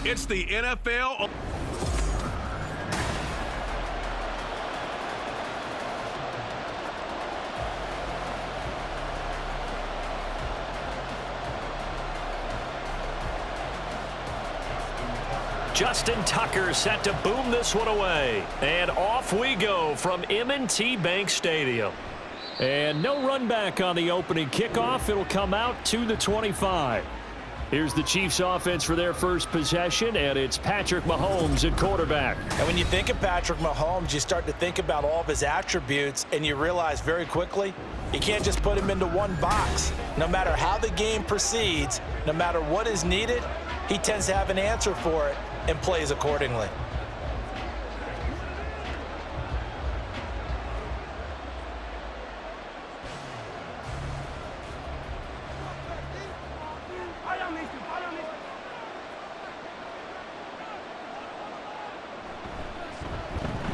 It's the NFL. Justin Tucker set to boom this one away. And off we go from M&T Bank Stadium. And no run back on the opening kickoff. It'll come out to the 25. Here's the Chiefs offense for their first possession, and it's Patrick Mahomes at quarterback. And when you think of Patrick Mahomes, you start to think about all of his attributes, and you realize very quickly you can't just put him into one box. No matter how the game proceeds, no matter what is needed, he tends to have an answer for it and plays accordingly.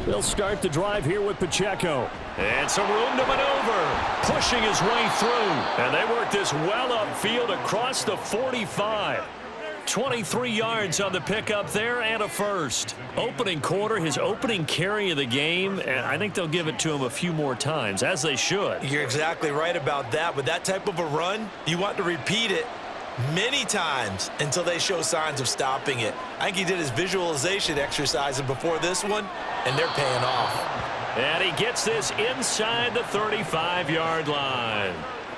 They'll start the drive here with Pacheco. And some room to maneuver. Pushing his way through. And they work this well upfield across the 45. 23 yards on the pickup there and a first. Opening quarter, his opening carry of the game, and I think they'll give it to him a few more times, as they should. You're exactly right about that. With that type of a run, you want to repeat it many times until they show signs of stopping it. I think he did his visualization exercises before this one, and they're paying off. And he gets this inside the 35-yard line.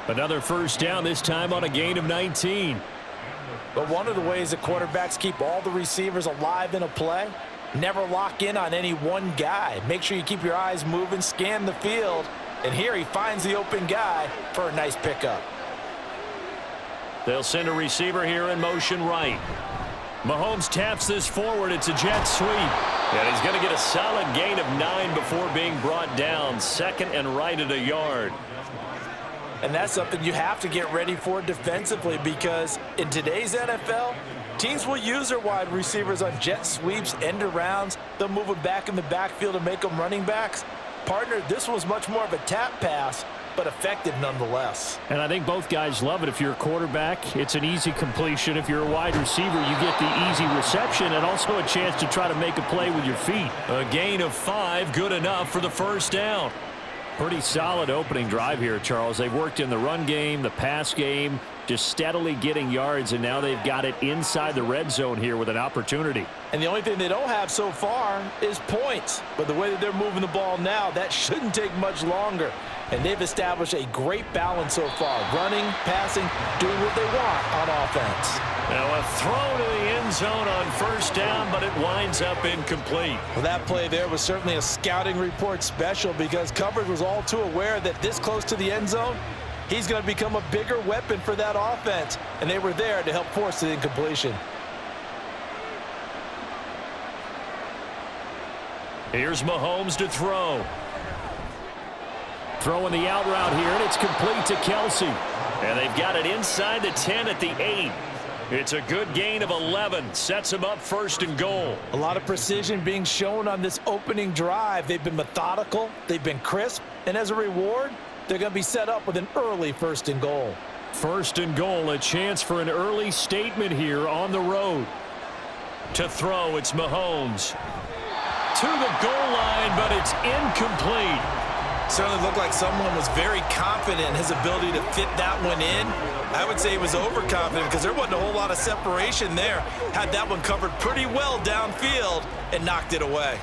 Another first down, this time on a gain of 19. But one of the ways that quarterbacks keep all the receivers alive in a play, never lock in on any one guy. Make sure you keep your eyes moving, scan the field, and here he finds the open guy for a nice pickup. They'll send a receiver here in motion right. Mahomes taps this forward. It's a jet sweep. And he's going to get a solid gain of 9 before being brought down. Second and right at a yard. And that's something you have to get ready for defensively, because in today's NFL, teams will use their wide receivers on jet sweeps, end arounds. They'll move them back in the backfield and make them running backs. Partner, this was much more of a tap pass, but effective nonetheless. And I think both guys love it. If you're a quarterback, it's an easy completion. If you're a wide receiver, you get the easy reception and also a chance to try to make a play with your feet. A gain of 5, good enough for the first down. Pretty solid opening drive here, Charles. They've worked in the run game, the pass game, just steadily getting yards, and now they've got it inside the red zone here with an opportunity. And the only thing they don't have so far is points. But the way that they're moving the ball now, that shouldn't take much longer. And they've established a great balance so far. Running, passing, doing what they want on offense. Now a throw to the end zone on first down, but it winds up incomplete. Well, that play there was certainly a scouting report special, because coverage was all too aware that this close to the end zone, he's going to become a bigger weapon for that offense. And they were there to help force the incompletion. Here's Mahomes to throw. Throwing the out route here, and it's complete to Kelsey. And they've got it inside the 10 at the 8. It's a good gain of 11. Sets him up first and goal. A lot of precision being shown on this opening drive. They've been methodical. They've been crisp. And as a reward, they're going to be set up with an early first and goal. First and goal, a chance for an early statement here on the road. To throw, it's Mahomes. To the goal line, but it's incomplete. Certainly looked like someone was very confident in his ability to fit that one in. I would say he was overconfident, because there wasn't a whole lot of separation there. Had that one covered pretty well downfield and knocked it away.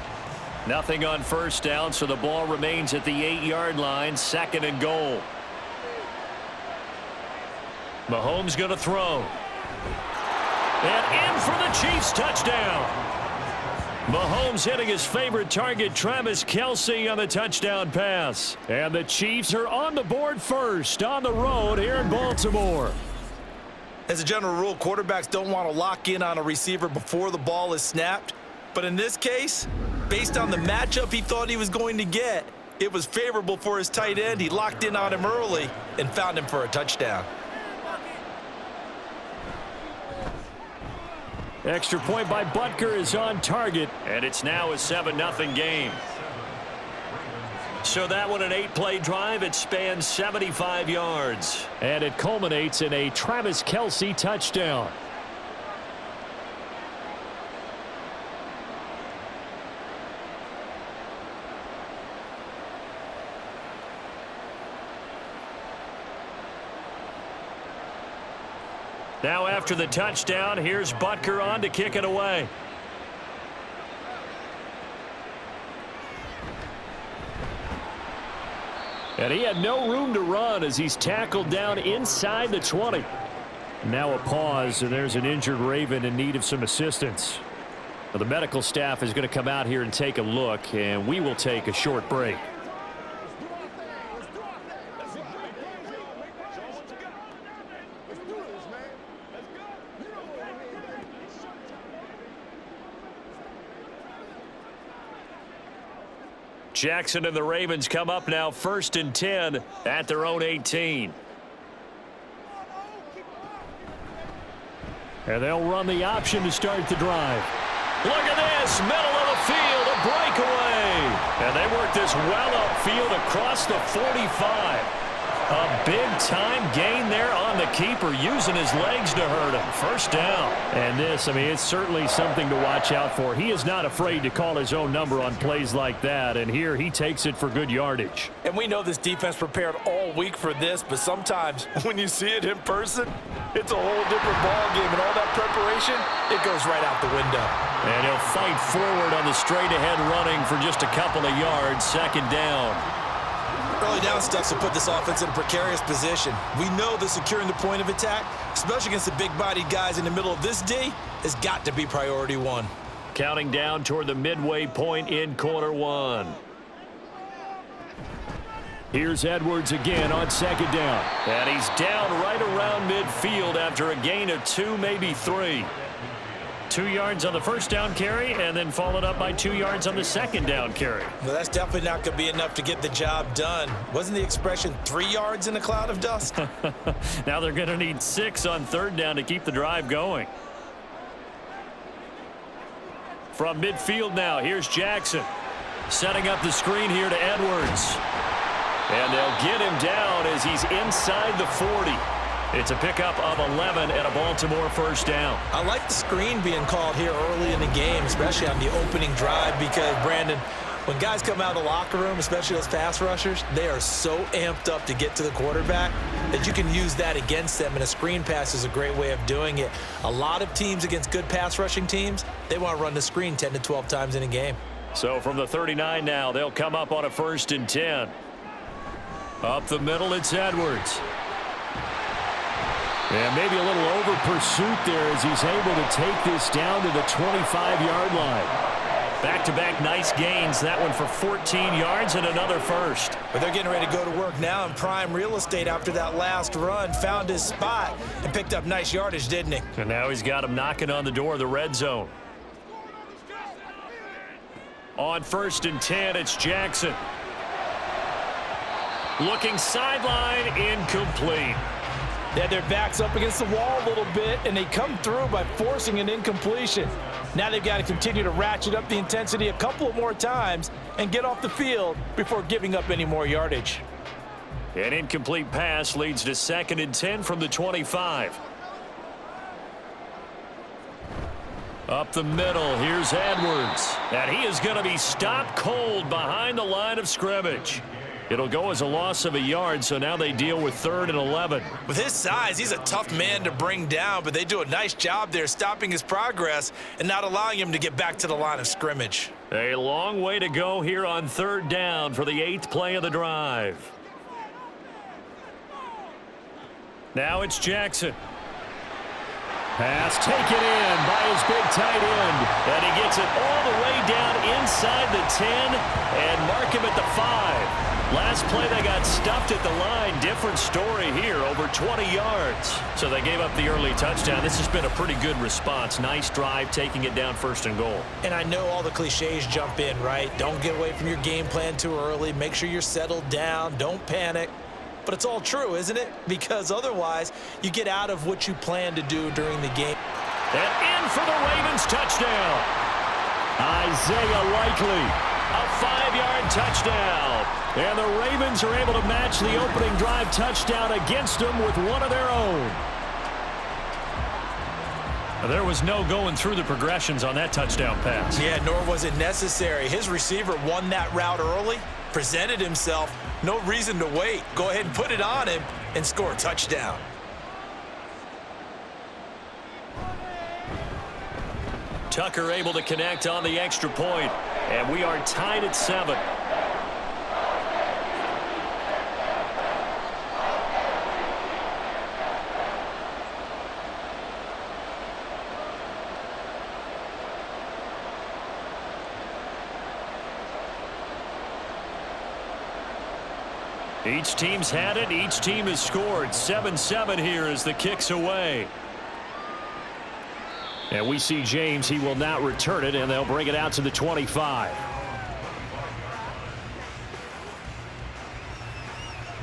Nothing on first down, so the ball remains at the 8-yard line, second and goal. Mahomes going to throw. And in for the Chiefs touchdown. Mahomes hitting his favorite target, Travis Kelce, on the touchdown pass. And the Chiefs are on the board first on the road here in Baltimore. As a general rule, quarterbacks don't want to lock in on a receiver before the ball is snapped. But in this case, based on the matchup he thought he was going to get, it was favorable for his tight end. He locked in on him early and found him for a touchdown. Extra point by Butker is on target, and it's now a 7-0 game. So that one, an 8-play drive. It spans 75 yards. And it culminates in a Travis Kelce touchdown. Now after the touchdown, here's Butker on to kick it away. And he had no room to run as he's tackled down inside the 20. Now a pause, and there's an injured Raven in need of some assistance. Well, the medical staff is going to come out here and take a look, and we will take a short break. Jackson and the Ravens come up now 1st and 10 at their own 18. And they'll run the option to start the drive. Look at this, middle of the field, a breakaway. And they work this well upfield across the 45. A big-time gain there on the keeper, using his legs to hurt him. First down. And this, I mean, it's certainly something to watch out for. He is not afraid to call his own number on plays like that, and here he takes it for good yardage. And we know this defense prepared all week for this, but sometimes when you see it in person, it's a whole different ballgame, and all that preparation, it goes right out the window. And he'll fight forward on the straight-ahead running for just a couple of yards, 2nd down. Early down stuff to put this offense in a precarious position. We know that securing the point of attack, especially against the big-bodied guys in the middle of this D, has got to be priority one. Counting down toward the midway point in quarter one. Here's Edwards again on 2nd down. And he's down right around midfield after a gain of 2, maybe 3. 2 yards on the first down carry, and then followed up by 2 yards on the 2nd down carry. Well, that's definitely not going to be enough to get the job done. Wasn't the expression 3 yards in a cloud of dust? Now they're going to need 6 on 3rd down to keep the drive going. From midfield now, here's Jackson. Setting up the screen here to Edwards. And they'll get him down as he's inside the 40. It's a pickup of 11 and a Baltimore first down. I like the screen being called here early in the game, especially on the opening drive, because, Brandon, when guys come out of the locker room, especially those pass rushers, they are so amped up to get to the quarterback that you can use that against them, and a screen pass is a great way of doing it. A lot of teams against good pass rushing teams, they want to run the screen 10 to 12 times in a game. So from the 39 now, they'll come up on a 1st and 10. Up the middle, it's Edwards. And maybe a little over pursuit there as he's able to take this down to the 25-yard line. Back-to-back nice gains. That one for 14 yards and another first. But they're getting ready to go to work now in prime real estate after that last run. Found his spot and picked up nice yardage, didn't he? And now he's got him knocking on the door of the red zone. On 1st and 10, it's Jackson. Looking sideline, incomplete. They had their backs up against the wall a little bit, and they come through by forcing an incompletion. Now they've got to continue to ratchet up the intensity a couple more times and get off the field before giving up any more yardage. An incomplete pass leads to 2nd and 10 from the 25. Up the middle, here's Edwards. And he is going to be stopped cold behind the line of scrimmage. It'll go as a loss of a yard, so now they deal with 3rd and 11. With his size, he's a tough man to bring down, but they do a nice job there stopping his progress and not allowing him to get back to the line of scrimmage. A long way to go here on 3rd down for the 8th play of the drive. Now it's Jackson. Pass taken in by his big tight end. And he gets it all the way down inside the 10 and mark him at the 5. Last play they got stuffed at the line. Different story here, over 20 yards. So they gave up the early touchdown. This has been a pretty good response. Nice drive, taking it down 1st and goal. And I know all the cliches jump in, right? Don't get away from your game plan too early. Make sure you're settled down. Don't panic. But it's all true, isn't it? Because otherwise, you get out of what you plan to do during the game. And in for the Ravens touchdown. Isaiah Likely, a 5-yard touchdown. And the Ravens are able to match the opening drive touchdown against them with one of their own. There was no going through the progressions on that touchdown pass. Yeah, nor was it necessary. His receiver won that route early, presented himself. No reason to wait. Go ahead and put it on him and score a touchdown. Tucker able to connect on the extra point, and we are tied at 7. Each team's had it. Each team has scored. 7-7 here as the kick's away. And we see James. He will not return it, and they'll bring it out to the 25.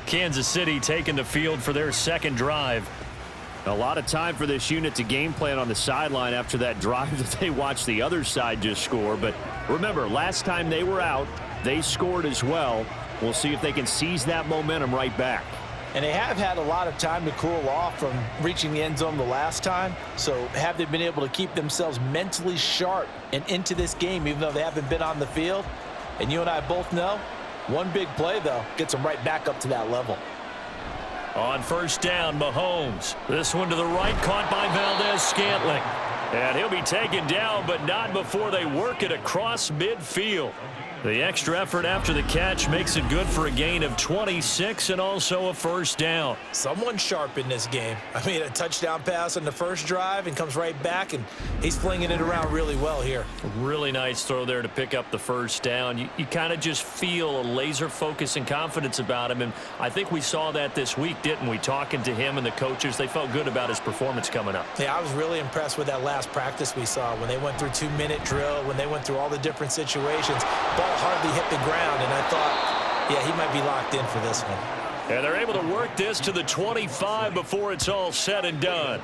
Kansas City taking the field for their second drive. A lot of time for this unit to game plan on the sideline after that drive that they watched the other side just score. But remember, last time they were out, they scored as well. We'll see if they can seize that momentum right back. And they have had a lot of time to cool off from reaching the end zone the last time. So have they been able to keep themselves mentally sharp and into this game, even though they haven't been on the field? And you and I both know, one big play, though, gets them right back up to that level. On first down, Mahomes. This one to the right, caught by Valdez-Scantling. And he'll be taken down, but not before they work it across midfield. The extra effort after the catch makes it good for a gain of 26 and also a first down. Someone sharp in this game. I mean, a touchdown pass on the first drive and comes right back, and he's flinging it around really well here. Really nice throw there to pick up the first down. You kind of just feel a laser focus and confidence about him, and I think we saw that this week, didn't we? Talking to him and the coaches, they felt good about his performance coming up. Yeah, I was really impressed with that last practice we saw when they went through 2-minute drill, when they went through all the different situations. Ball hardly hit the ground, and I thought, yeah, he might be locked in for this one. And they're able to work this to the 25 before it's all said and done.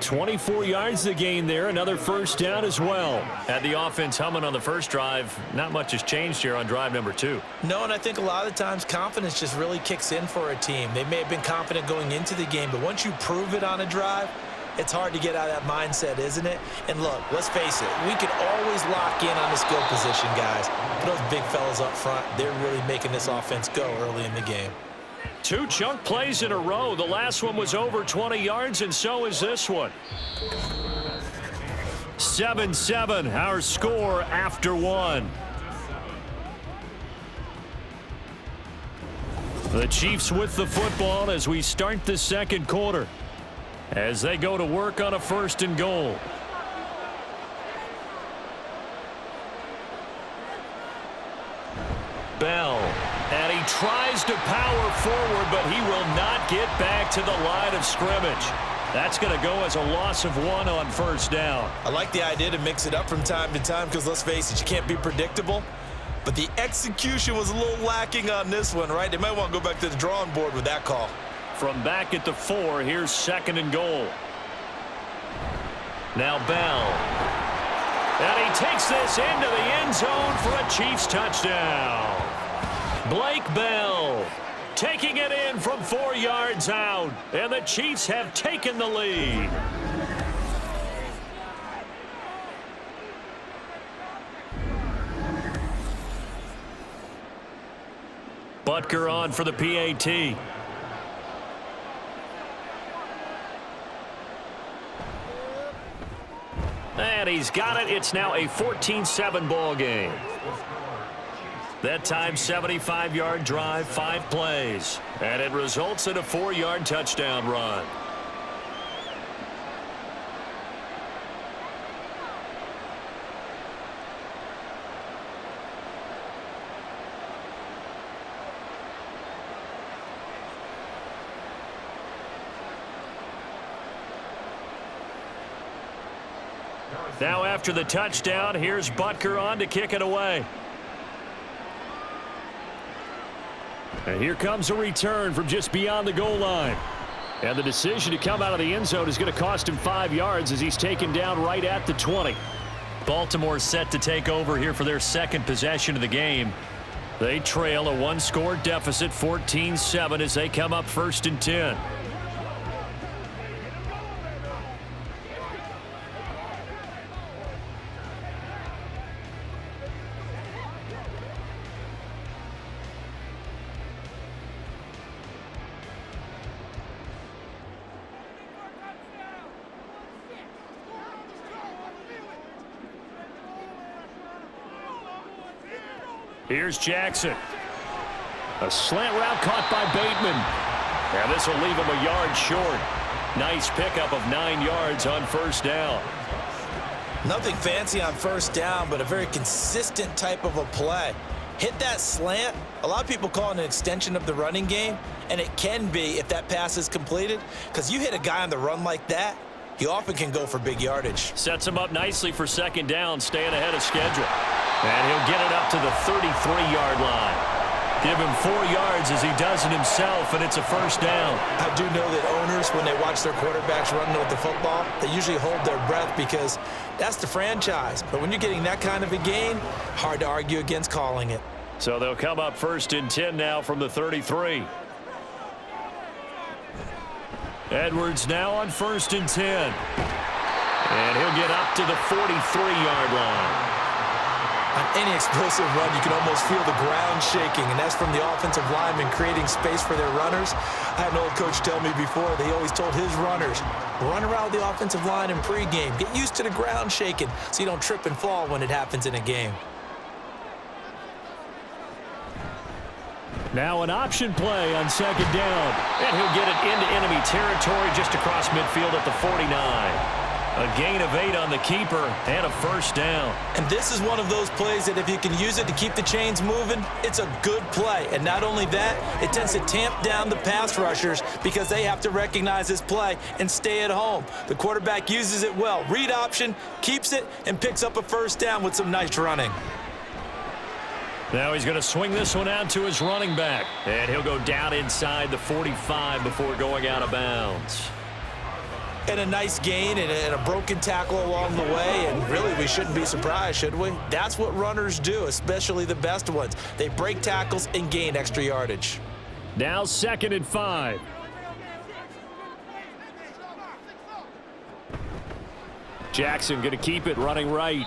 24 yards to gain there, another first down as well. Had the offense humming on the first drive. Not much has changed here on drive number 2. No, and I think a lot of times confidence just really kicks in for a team. They may have been confident going into the game, but once you prove it on a drive, it's hard to get out of that mindset, isn't it? And look, let's face it, we can always lock in on the skill position, guys. But those big fellas up front, they're really making this offense go early in the game. 2 chunk plays in a row. The last one was over 20 yards, and so is this one. 7-7, our score after 1. The Chiefs with the football as we start the second quarter, as they go to work on a 1st and goal. Bell, and he tries to power forward, but he will not get back to the line of scrimmage. That's going to go as a loss of 1 on first down. I like the idea to mix it up from time to time because, let's face it, you can't be predictable. But the execution was a little lacking on this one, right? They might want to go back to the drawing board with that call. From back at the 4, here's 2nd and goal. Now Bell. And he takes this into the end zone for a Chiefs touchdown. Blake Bell taking it in from 4 yards out. And the Chiefs have taken the lead. Butker on for the PAT. And he's got it. It's now a 14-7 ball game. That time, 75-yard drive, 5 plays. And it results in a 4-yard touchdown run. Now after the touchdown, here's Butker on to kick it away. And here comes a return from just beyond the goal line. And the decision to come out of the end zone is going to cost him 5 yards as he's taken down right at the 20. Baltimore set to take over here for their second possession of the game. They trail a 1-score deficit, 14-7, as they come up 1st and 10. Here's Jackson. A slant route caught by Bateman. And this will leave him a yard short. Nice pickup of 9 yards on first down. Nothing fancy on first down, but a very consistent type of a play. Hit that slant. A lot of people call it an extension of the running game, and it can be if that pass is completed, because you hit a guy on the run like that, he often can go for big yardage. Sets him up nicely for second down, staying ahead of schedule. And he'll get it up to the 33-yard line. Give him 4 yards as he does it himself, and it's a first down. I do know that owners, when they watch their quarterbacks running with the football, they usually hold their breath because that's the franchise. But when you're getting that kind of a gain, hard to argue against calling it. So they'll come up 1st and 10 now from the 33. Edwards now on 1st and 10. And he'll get up to the 43-yard line. On any explosive run, you can almost feel the ground shaking, and that's from the offensive linemen creating space for their runners. I had an old coach tell me before, they always told his runners, run around the offensive line in pregame. Get used to the ground shaking so you don't trip and fall when it happens in a game. Now an option play on second down. And he'll get it into enemy territory just across midfield at the 49. A gain of 8 on the keeper and a first down. And this is one of those plays that if you can use it to keep the chains moving, it's a good play. And not only that, it tends to tamp down the pass rushers because they have to recognize this play and stay at home. The quarterback uses it well. Read option, keeps it, and picks up a first down with some nice running. Now he's going to swing this one out to his running back. And he'll go down inside the 45 before going out of bounds. And a nice gain and a broken tackle along the way, and really we shouldn't be surprised, should we? That's what runners do, especially the best ones. They break tackles and gain extra yardage. Now 2nd and 5. Jackson going to keep it running right.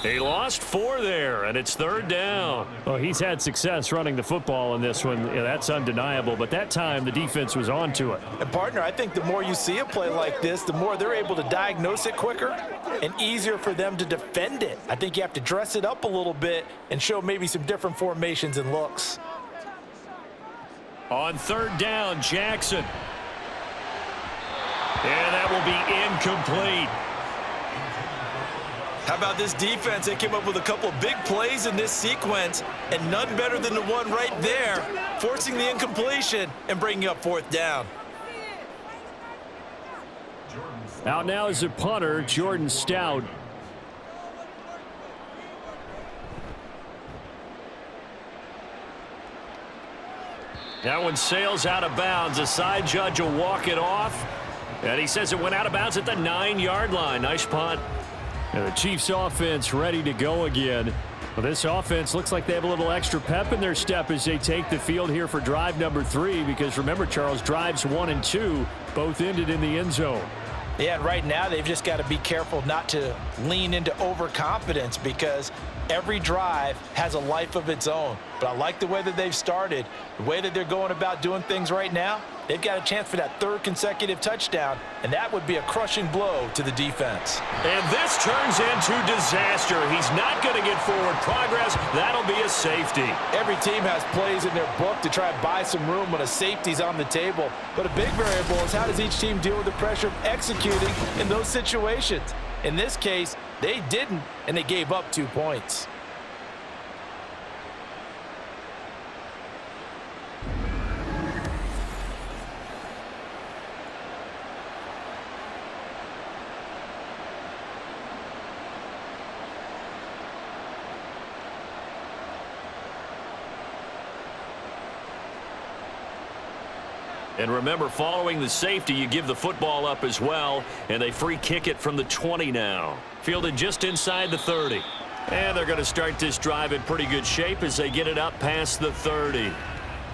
He lost 4 there, and it's 3rd down. Well, he's had success running the football in this one. Yeah, that's undeniable, but that time the defense was on to it. And, partner, I think the more you see a play like this, the more they're able to diagnose it quicker and easier for them to defend it. I think you have to dress it up a little bit and show maybe some different formations and looks. On 3rd down, Jackson. And that will be incomplete. How about this defense? They came up with a couple of big plays in this sequence, and none better than the one right there, forcing the incompletion and bringing up 4th down. Out now is a punter, Jordan Stout. That one sails out of bounds. A side judge will walk it off, and he says it went out of bounds at the 9-yard line. Nice punt. And the Chiefs offense ready to go again. Well, this offense looks like they have a little extra pep in their step as they take the field here for drive number 3, because remember, Charles, drives 1 and 2 both ended in the end zone. Yeah, and right now they've just got to be careful not to lean into overconfidence because every drive has a life of its own. But I like the way that they've started, the way that they're going about doing things right now. They've got a chance for that 3rd consecutive touchdown, and that would be a crushing blow to the defense. And this turns into disaster. He's not going to get forward progress. That'll be a safety. Every team has plays in their book to try and buy some room when a safety's on the table. But a big variable is how does each team deal with the pressure of executing in those situations. In this case, they didn't, and they gave up 2 points. And remember, following the safety, you give the football up as well, and they free kick it from the 20 now. Fielded just inside the 30. And they're going to start this drive in pretty good shape as they get it up past the 30.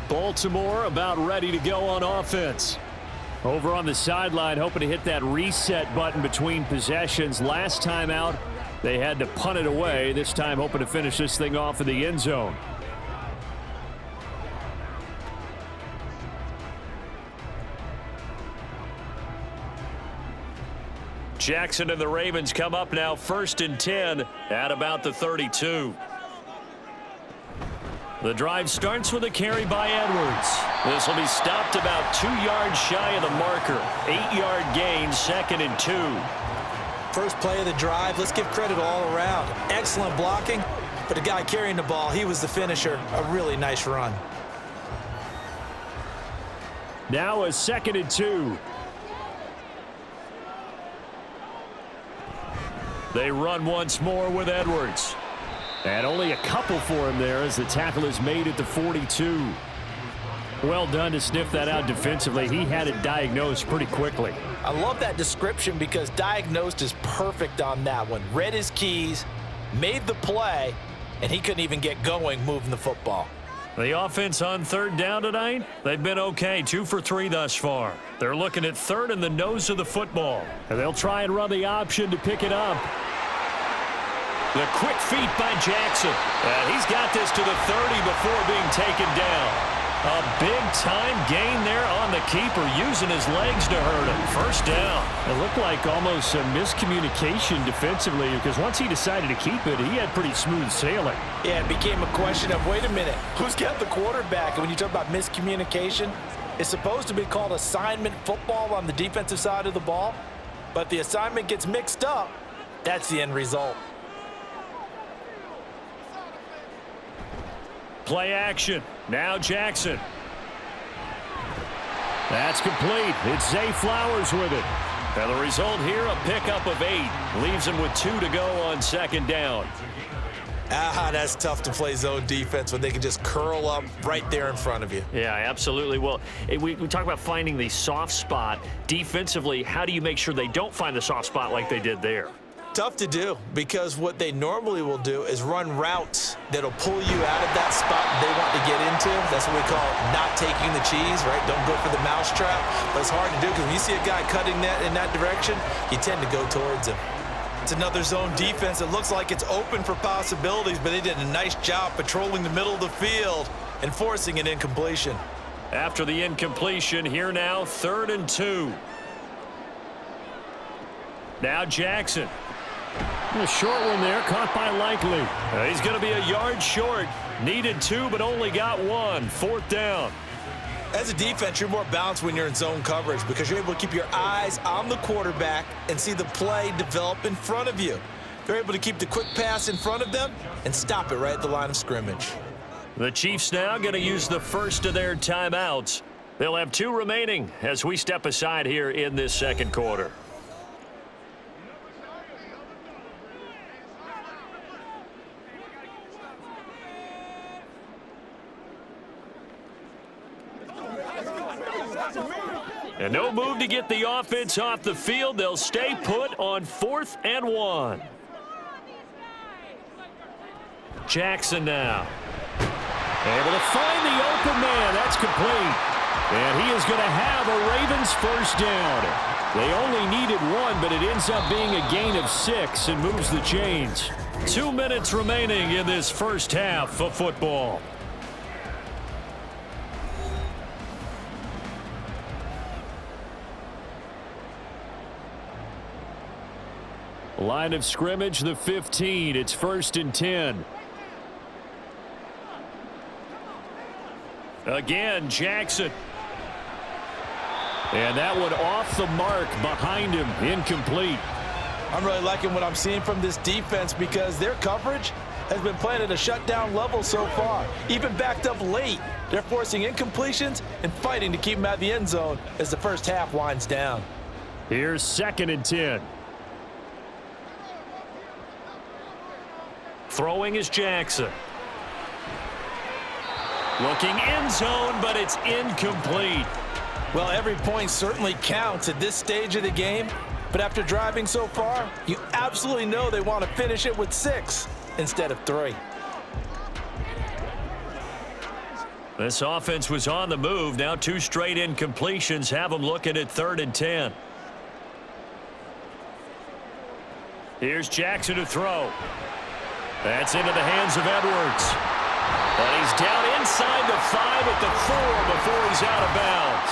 Baltimore about ready to go on offense. Over on the sideline, hoping to hit that reset button between possessions. Last time out, they had to punt it away. This time, hoping to finish this thing off in the end zone. Jackson and the Ravens come up now 1st and 10 at about the 32. The drive starts with a carry by Edwards. This will be stopped about 2 yards shy of the marker. 8-yard gain, 2nd and 2. First play of the drive, let's give credit all around. Excellent blocking, but the guy carrying the ball, he was the finisher. A really nice run. Now a 2nd and 2. They run once more with Edwards. And only a couple for him there as the tackle is made at the 42. Well done to sniff that out defensively. He had it diagnosed pretty quickly. I love that description because diagnosed is perfect on that one. Read his keys, made the play, and he couldn't even get going moving the football. The offense on 3rd down tonight, they've been okay, 2 for 3 thus far. They're looking at 3rd in the nose of the football. And they'll try and run the option to pick it up. The quick feet by Jackson. And he's got this to the 30 before being taken down. A big-time gain there on the keeper, using his legs to hurt him. First down. It looked like almost a miscommunication defensively because once he decided to keep it, he had pretty smooth sailing. Yeah, it became a question of, wait a minute, who's got the quarterback? And when you talk about miscommunication, it's supposed to be called assignment football on the defensive side of the ball. But the assignment gets mixed up. That's the end result. Play action. Now Jackson. That's complete. It's Zay Flowers with it. And the result here, a pickup of 8. Leaves him with 2 to go on 2nd down. That's tough to play zone defense when they can just curl up right there in front of you. Yeah, absolutely. Well, we talk about finding the soft spot. Defensively, how do you make sure they don't find the soft spot like they did there? Tough to do because what they normally will do is run routes that'll pull you out of that spot they want to get into. That's what we call not taking the cheese, right? Don't go for the mousetrap. But it's hard to do because when you see a guy cutting that in that direction, you tend to go towards him. It's another zone defense. It looks like it's open for possibilities, but they did a nice job patrolling the middle of the field and forcing an incompletion. After the incompletion, here now, 3rd and 2. Now Jackson. A short one there, caught by Likely. He's going to be a yard short. Needed 2, but only got 1. 4th down. As a defense, you're more balanced when you're in zone coverage because you're able to keep your eyes on the quarterback and see the play develop in front of you. They're able to keep the quick pass in front of them and stop it right at the line of scrimmage. The Chiefs now going to use the first of their timeouts. They'll have 2 remaining as we step aside here in this 2nd quarter. And no move to get the offense off the field. They'll stay put on 4th and 1. Jackson now. Able to find the open man. That's complete. And he is going to have a Ravens first down. They only needed 1, but it ends up being a gain of 6 and moves the chains. 2 minutes remaining in this first half of football. Line of scrimmage, the 15. It's 1st and 10. Again, Jackson. And that one off the mark behind him, incomplete. I'm really liking what I'm seeing from this defense because their coverage has been playing at a shutdown level so far. Even backed up late, they're forcing incompletions and fighting to keep them out of the end zone as the first half winds down. Here's 2nd and 10. Throwing is Jackson. Looking end zone, but it's incomplete. Well, every point certainly counts at this stage of the game, but after driving so far, you absolutely know they want to finish it with 6 instead of 3. This offense was on the move. Now 2 straight incompletions have them looking at 3rd and 10. Here's Jackson to throw. That's into the hands of Edwards. And he's down inside the 5 at the 4 before he's out of bounds.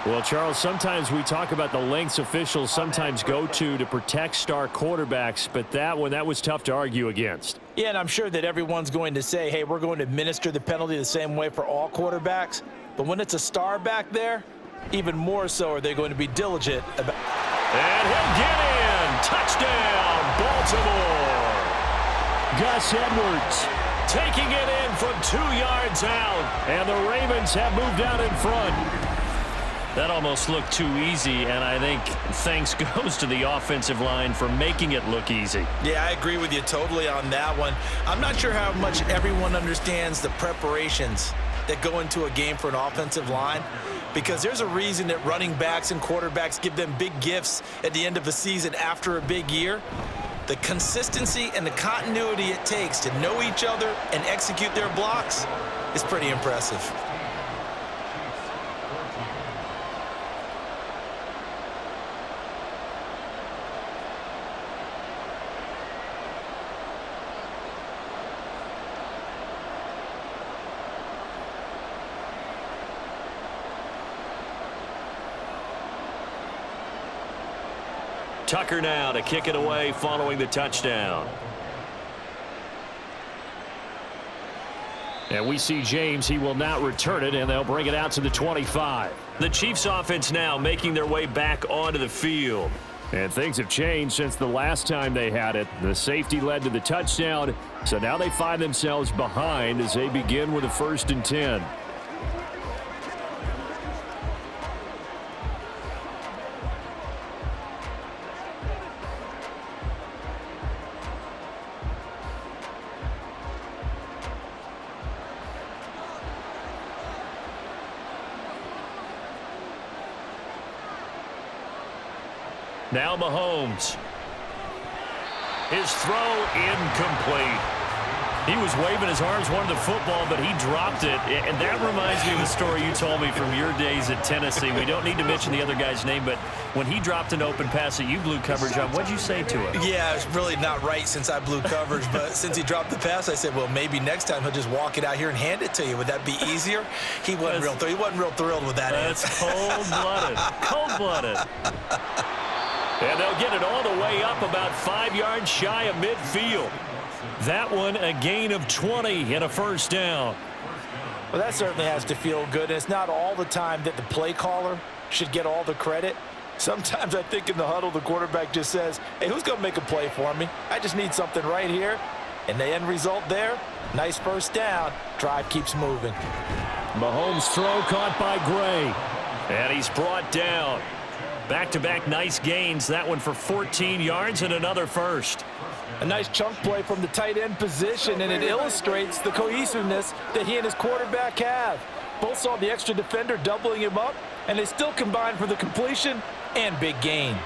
Well, Charles, sometimes we talk about the lengths officials sometimes go to protect star quarterbacks, but that was tough to argue against. Yeah, and I'm sure that everyone's going to say, hey, we're going to administer the penalty the same way for all quarterbacks. But when it's a star back there, even more so are they going to be diligent about. And he'll get in. Touchdown, Baltimore. Gus Edwards taking it in from 2 yards out. And the Ravens have moved out in front. That almost looked too easy, and I think thanks goes to the offensive line for making it look easy. Yeah, I agree with you totally on that one. I'm not sure how much everyone understands the preparations that go into a game for an offensive line, because there's a reason that running backs and quarterbacks give them big gifts at the end of a season after a big year. The consistency and the continuity it takes to know each other and execute their blocks is pretty impressive. Tucker now to kick it away following the touchdown. And we see James. He will not return it, and they'll bring it out to the 25. The Chiefs offense now making their way back onto the field. And things have changed since the last time they had it. The safety led to the touchdown, so now they find themselves behind as they begin with a 1st and 10. Now Mahomes. His throw incomplete. He was waving his arms, wanted the football, but he dropped it. And that reminds me of the story you told me from your days at Tennessee. We don't need to mention the other guy's name, but when he dropped an open pass that you blew coverage on, what'd you say to him? Yeah, it's really not right since I blew coverage, but since he dropped the pass, I said, well, maybe next time he'll just walk it out here and hand it to you. Would that be easier? He wasn't real thrilled with that. That's cold-blooded. Cold-blooded. And they'll get it all the way up about 5 yards shy of midfield. That one a gain of 20 and a 1st down. Well, that certainly has to feel good. It's not all the time that the play caller should get all the credit. Sometimes I think in the huddle the quarterback just says, hey, who's going to make a play for me? I just need something right here. And the end result there, nice 1st down. Drive keeps moving. Mahomes' throw caught by Gray. And he's brought down. Back-to-back nice gains. That one for 14 yards and another 1st. A nice chunk play from the tight end position, and it illustrates the cohesiveness that he and his quarterback have. Both saw the extra defender doubling him up, and they still combined for the completion and big gain.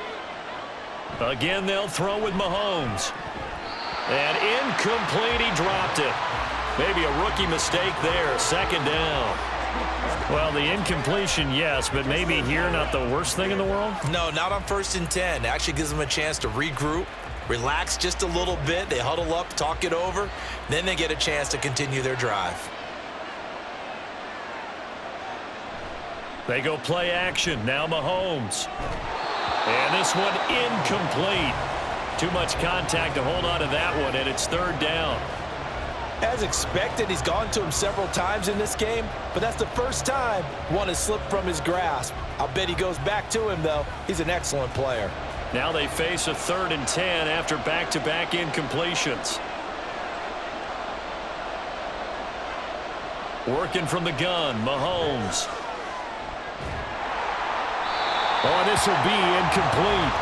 Again, they'll throw with Mahomes. And incomplete, he dropped it. Maybe a rookie mistake there, 2nd down. Well, the incompletion, yes, but maybe here not the worst thing in the world? No, not on 1st and 10. It actually gives them a chance to regroup, relax just a little bit. They huddle up, talk it over. Then they get a chance to continue their drive. They go play action. Now Mahomes. And this one incomplete. Too much contact to hold on to that one, and it's 3rd down. As expected, he's gone to him several times in this game, but that's the first time one has slipped from his grasp. I'll bet he goes back to him, though. He's an excellent player. Now they face a 3rd and 10 after back-to-back incompletions. Working from the gun, Mahomes. Oh, this will be incomplete.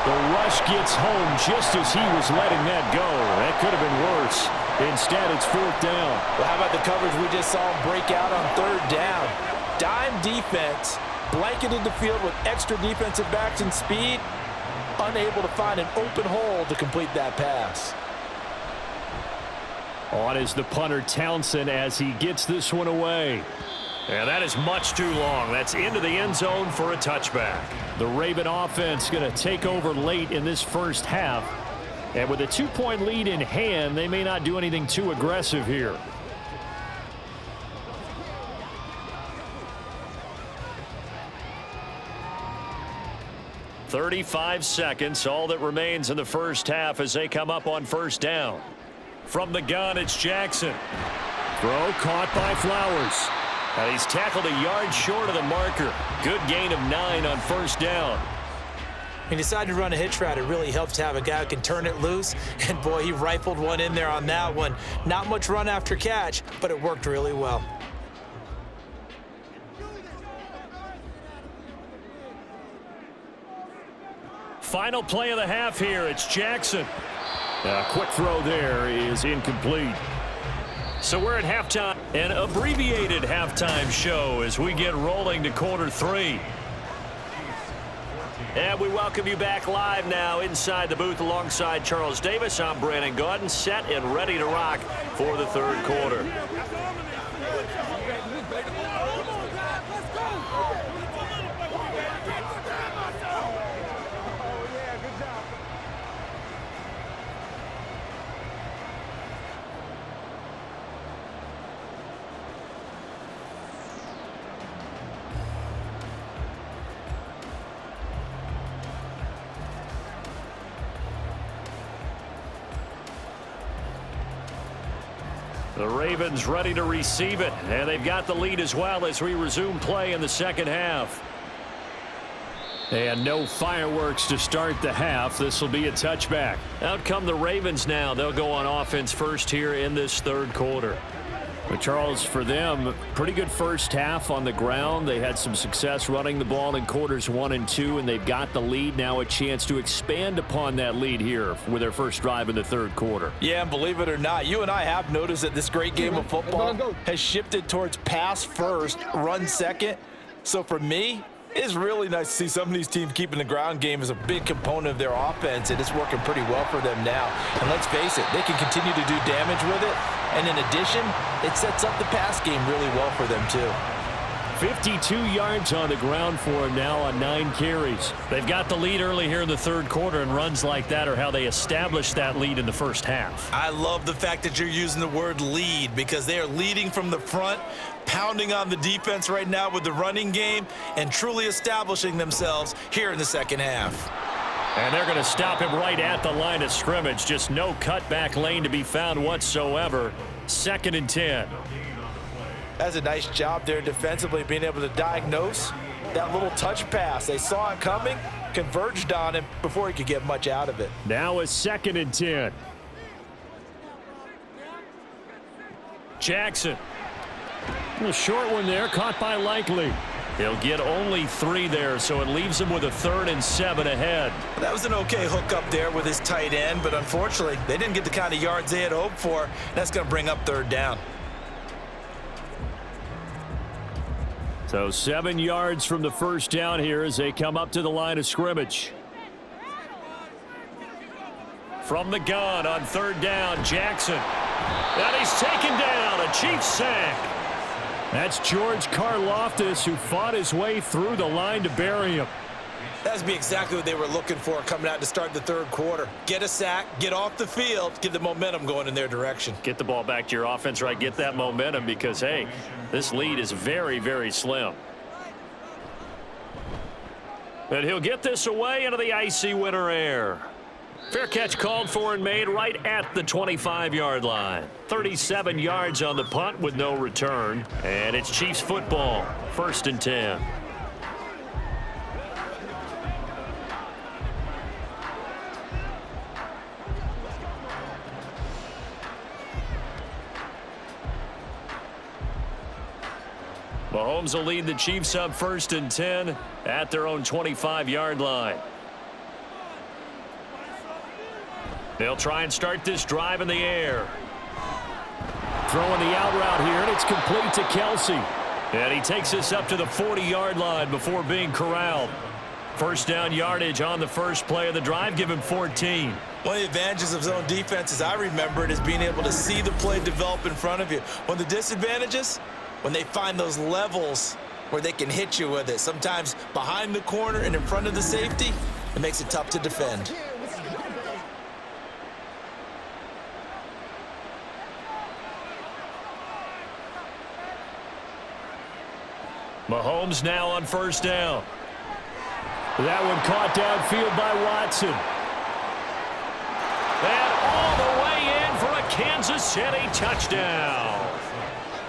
The rush gets home just as he was letting that go. That could have been worse. Instead, it's 4th down. Well, how about the coverage we just saw him break out on 3rd down? Dime defense, blanketed the field with extra defensive backs and speed, unable to find an open hole to complete that pass. On is the punter Townsend as he gets this one away. And that is much too long. That's into the end zone for a touchback. The Raven offense going to take over late in this 1st half. And with a 2-point lead in hand, they may not do anything too aggressive here. 35 seconds, all that remains in the first half as they come up on first down. From the gun, it's Jackson. Throw caught by Flowers. And he's tackled a yard short of the marker. Good gain of 9 on first down. He decided to run a hitch route. It really helps to have a guy who can turn it loose. And, boy, he rifled one in there on that one. Not much run after catch, but it worked really well. Final play of the half here. It's Jackson. A quick throw there is incomplete. So we're at halftime, an abbreviated halftime show as we get rolling to quarter 3. And we welcome you back live now inside the booth alongside Charles Davis. I'm Brandon Gaudin, set and ready to rock for the third quarter. The Ravens ready to receive it, and they've got the lead as well as we resume play in the second half. And no fireworks to start the half. This will be a touchback. Out come the Ravens now. They'll go on offense first here in this third quarter. But Charles, for them, pretty good first half on the ground. They had some success running the ball in quarters 1 and 2, and they've got the lead. Now a chance to expand upon that lead here with their first drive in the third quarter. Yeah, and believe it or not, you and I have noticed that this great game of football has shifted towards pass first, run second. So for me, it's really nice to see some of these teams keeping the ground game as a big component of their offense, and it's working pretty well for them now. And let's face it, they can continue to do damage with it. And in addition, it sets up the pass game really well for them, too. 52 yards on the ground for him now on 9 carries. They've got the lead early here in the third quarter, and runs like that are how they established that lead in the first half. I love the fact that you're using the word lead because they are leading from the front, pounding on the defense right now with the running game, and truly establishing themselves here in the second half. And they're going to stop him right at the line of scrimmage. Just no cutback lane to be found whatsoever. 2nd and 10. That's a nice job there defensively, being able to diagnose that little touch pass. They saw it coming, converged on him before he could get much out of it. Now a 2nd and 10. Jackson. A short one there, caught by Likely. He'll get only 3 there, so it leaves him with a 3rd and 7 ahead. That was an okay hook up there with his tight end, but unfortunately, they didn't get the kind of yards they had hoped for. That's going to bring up 3rd down. So 7 yards from the first down here as they come up to the line of scrimmage. From the gun on 3rd down, Jackson. And he's taken down, a Chiefs sack. That's George Karlaftis, who fought his way through the line to bury him. That would be exactly what they were looking for coming out to start the third quarter. Get a sack, get off the field, get the momentum going in their direction. Get the ball back to your offense, right? Get that momentum because, hey, this lead is very, very slim. And he'll get this away into the icy winter air. Fair catch called for and made right at the 25-yard line. 37 yards on the punt with no return. And it's Chiefs football, 1st and 10. Mahomes will lead the Chiefs up 1st and 10 at their own 25-yard line. They'll try and start this drive in the air. Throwing the out route here, and it's complete to Kelsey. And he takes this up to the 40-yard line before being corralled. First down yardage on the first play of the drive, give him 14. One of the advantages of zone defense, as I remember it, is being able to see the play develop in front of you. One of the disadvantages, when they find those levels where they can hit you with it, sometimes behind the corner and in front of the safety, it makes it tough to defend. Mahomes now on first down. That one caught downfield by Watson. And all the way in for a Kansas City touchdown.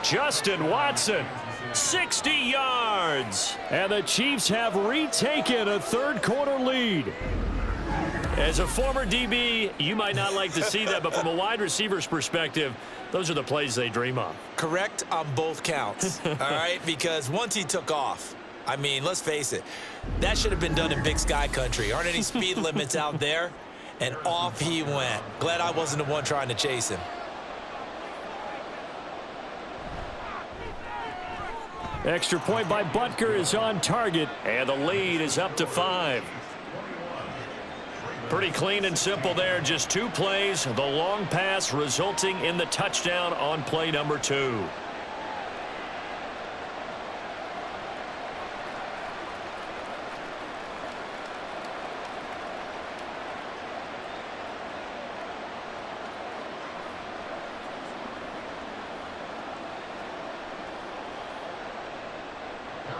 Justin Watson, 60 yards. And the Chiefs have retaken a third-quarter lead. As a former DB, you might not like to see that, but from a wide receiver's perspective, those are the plays they dream of. Correct on both counts, all right? Because once he took off, I mean, let's face it, that should have been done in Big Sky country. Aren't any speed limits out there? And off he went. Glad I wasn't the one trying to chase him. Extra point by Butker is on target, and the lead is up to 5. Pretty clean and simple there. Just 2 plays. The long pass resulting in the touchdown on play number 2.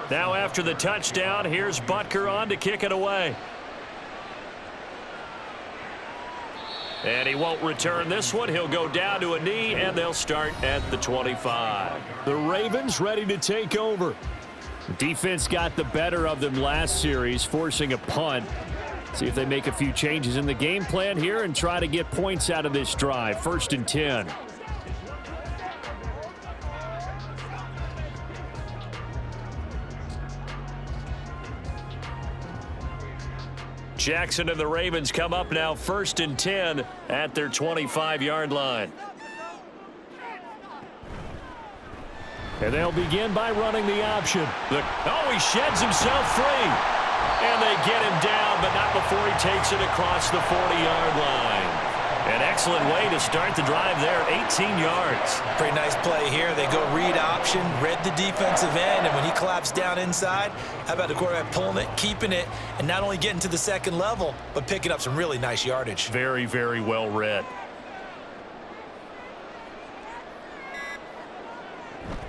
Now after the touchdown, here's Butker on to kick it away. And he won't return this one. He'll go down to a knee, and they'll start at the 25. The Ravens ready to take over. Defense got the better of them last series, forcing a punt. See if they make a few changes in the game plan here and try to get points out of this drive. 1st and 10. Jackson and the Ravens come up now 1st and 10 at their 25-yard line. And they'll begin by running the option. He sheds himself free. And they get him down, but not before he takes it across the 40-yard line. An excellent way to start the drive there, 18 yards. Pretty nice play here. They go read option, read the defensive end, and when he collapsed down inside, how about the quarterback pulling it, keeping it, and not only getting to the second level, but picking up some really nice yardage. Very, very well read.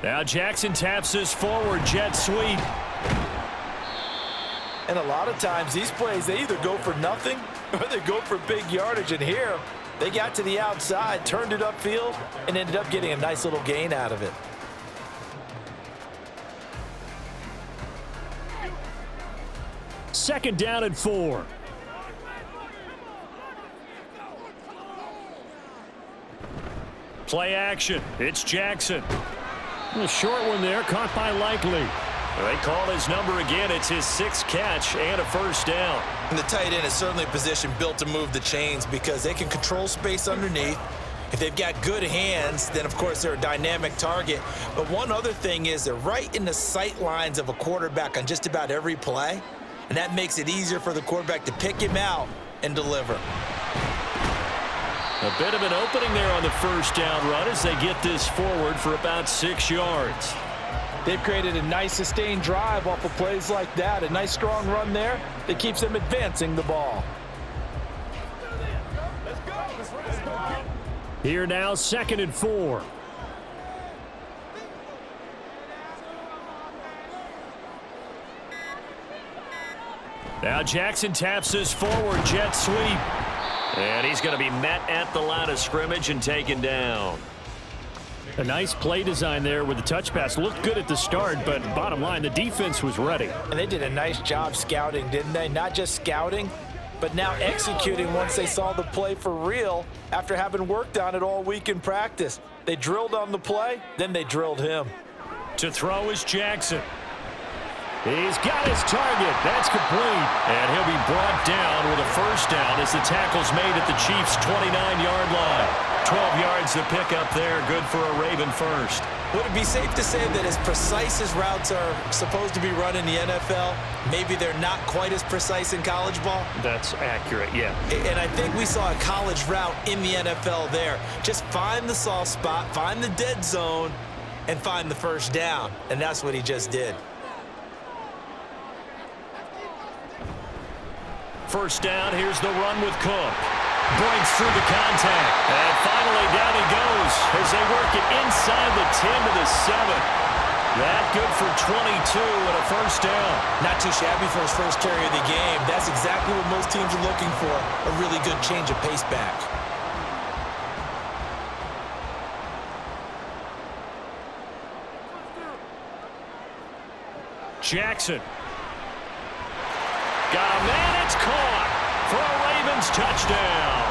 Now Jackson taps this forward jet sweep. And a lot of times these plays, they either go for nothing or they go for big yardage. And here, they got to the outside, turned it upfield, and ended up getting a nice little gain out of it. Second down and 4. Play action. It's Jackson. A short one there, caught by Likely. They call his number again. It's his 6th catch and a 1st down. And the tight end is certainly a position built to move the chains because they can control space underneath. If they've got good hands, then, of course, they're a dynamic target. But one other thing is they're right in the sight lines of a quarterback on just about every play, and that makes it easier for the quarterback to pick him out and deliver. A bit of an opening there on the 1st down run as they get this forward for about 6 yards. They've created a nice sustained drive off of plays like that. A nice strong run there that keeps them advancing the ball. Here now, 2nd and 4. Now Jackson taps this forward jet sweep. And he's going to be met at the line of scrimmage and taken down. A nice play design there with the touch pass. Looked good at the start, but bottom line, the defense was ready. And they did a nice job scouting, didn't they? Not just scouting, but now executing once they saw the play for real after having worked on it all week in practice. They drilled on the play, then they drilled him. To throw is Jackson. He's got his target. That's complete. And he'll be brought down with a 1st down as the tackle's made at the Chiefs' 29-yard line. 12 yards to pick up there. Good for a Raven 1st. Would it be safe to say that as precise as routes are supposed to be run in the NFL, maybe they're not quite as precise in college ball? That's accurate, yeah. And I think we saw a college route in the NFL there. Just find the soft spot, find the dead zone, and find the 1st down. And that's what he just did. 1st down, here's the run with Cook. Breaks through the contact. And finally down he goes as they work it inside the 10 to the 7. That good for 22 and a first down. Not too shabby for his first carry of the game. That's exactly what most teams are looking for, a really good change of pace back. Jackson. Got a man, it's caught for a Ravens touchdown.